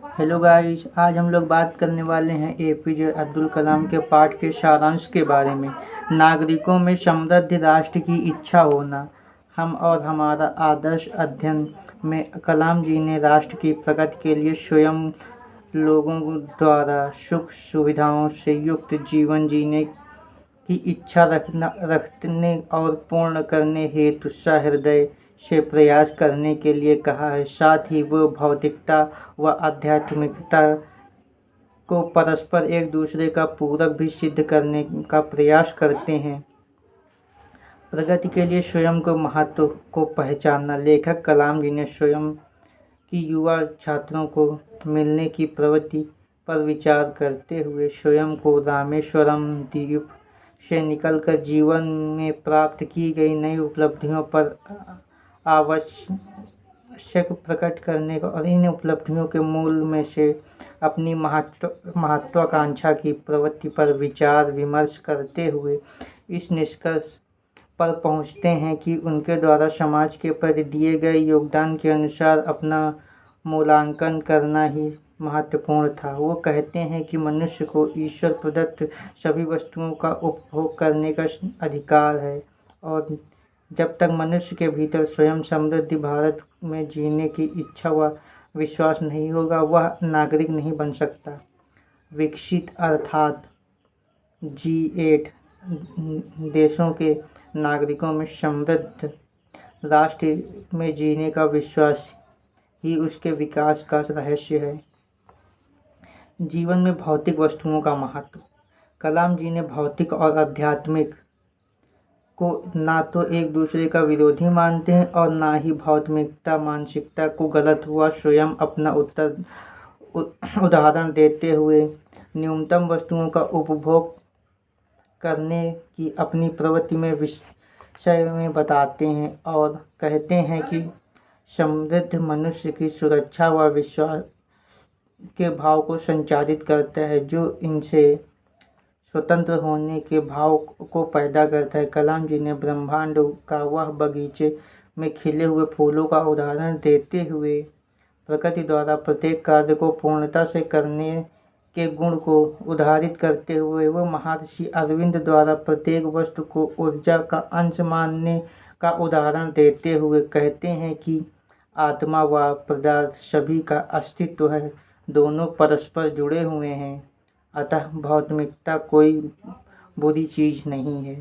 Hello guys, आज हम लोग बात करने वाले हैं एपीजे अब्दुल कलाम के पाठ के सारांश के बारे में। नागरिकों में समृद्ध राष्ट्र की इच्छा होना। हम और हमारा आदर्श अध्ययन में कलाम जी ने राष्ट्र की प्रगति के लिए स्वयं लोगों द्वारा सुख सुविधाओं से युक्त जीवन जीने की इच्छा रखने और पूर्ण करने हेतु सहृदय से प्रयास करने के लिए कहा है। साथ ही वो भौतिकता व आध्यात्मिकता को परस्पर एक दूसरे का पूरक भी सिद्ध करने का प्रयास करते हैं। प्रगति के लिए स्वयं को महत्व को पहचानना। लेखक कलाम जी ने स्वयं की युवा छात्रों को मिलने की प्रवृत्ति पर विचार करते हुए स्वयं को रामेश्वरम द्वीप से निकलकर जीवन में प्राप्त की गई नई उपलब्धियों पर आवश्यक प्रकट करने का और इन उपलब्धियों के मूल में से अपनी महत्वाकांक्षा की प्रवृत्ति पर विचार विमर्श करते हुए इस निष्कर्ष पर पहुँचते हैं कि उनके द्वारा समाज के प्रति दिए गए योगदान के अनुसार अपना मूल्यांकन करना ही महत्वपूर्ण था। वो कहते हैं कि मनुष्य को ईश्वर प्रदत्त सभी वस्तुओं का उपभोग करने का अधिकार है और जब तक मनुष्य के भीतर स्वयं समृद्ध भारत में जीने की इच्छा व विश्वास नहीं होगा, वह नागरिक नहीं बन सकता। विकसित अर्थात G8 देशों के नागरिकों में समृद्ध राष्ट्र में जीने का विश्वास ही उसके विकास का रहस्य है। जीवन में भौतिक वस्तुओं का महत्व। कलाम जी ने भौतिक और आध्यात्मिक को ना तो एक दूसरे का विरोधी मानते हैं और ना ही भौतिकता मानसिकता को गलत हुआ स्वयं अपना उदाहरण देते हुए न्यूनतम वस्तुओं का उपभोग करने की अपनी प्रवृत्ति में विषय में बताते हैं और कहते हैं कि समृद्ध मनुष्य की सुरक्षा व विश्वास के भाव को संचारित करता है जो इनसे स्वतंत्र होने के भाव को पैदा करता है। कलाम जी ने ब्रह्मांड का वह बगीचे में खिले हुए फूलों का उदाहरण देते हुए प्रकृति द्वारा प्रत्येक कार्य को पूर्णता से करने के गुण को उदाहरित करते हुए वह महर्षि अरविंद द्वारा प्रत्येक वस्तु को ऊर्जा का अंश मानने का उदाहरण देते हुए कहते हैं कि आत्मा व पदार्थ सभी का अस्तित्व है, दोनों परस्पर जुड़े हुए हैं, अतः भौतिकता कोई बुरी चीज़ नहीं है।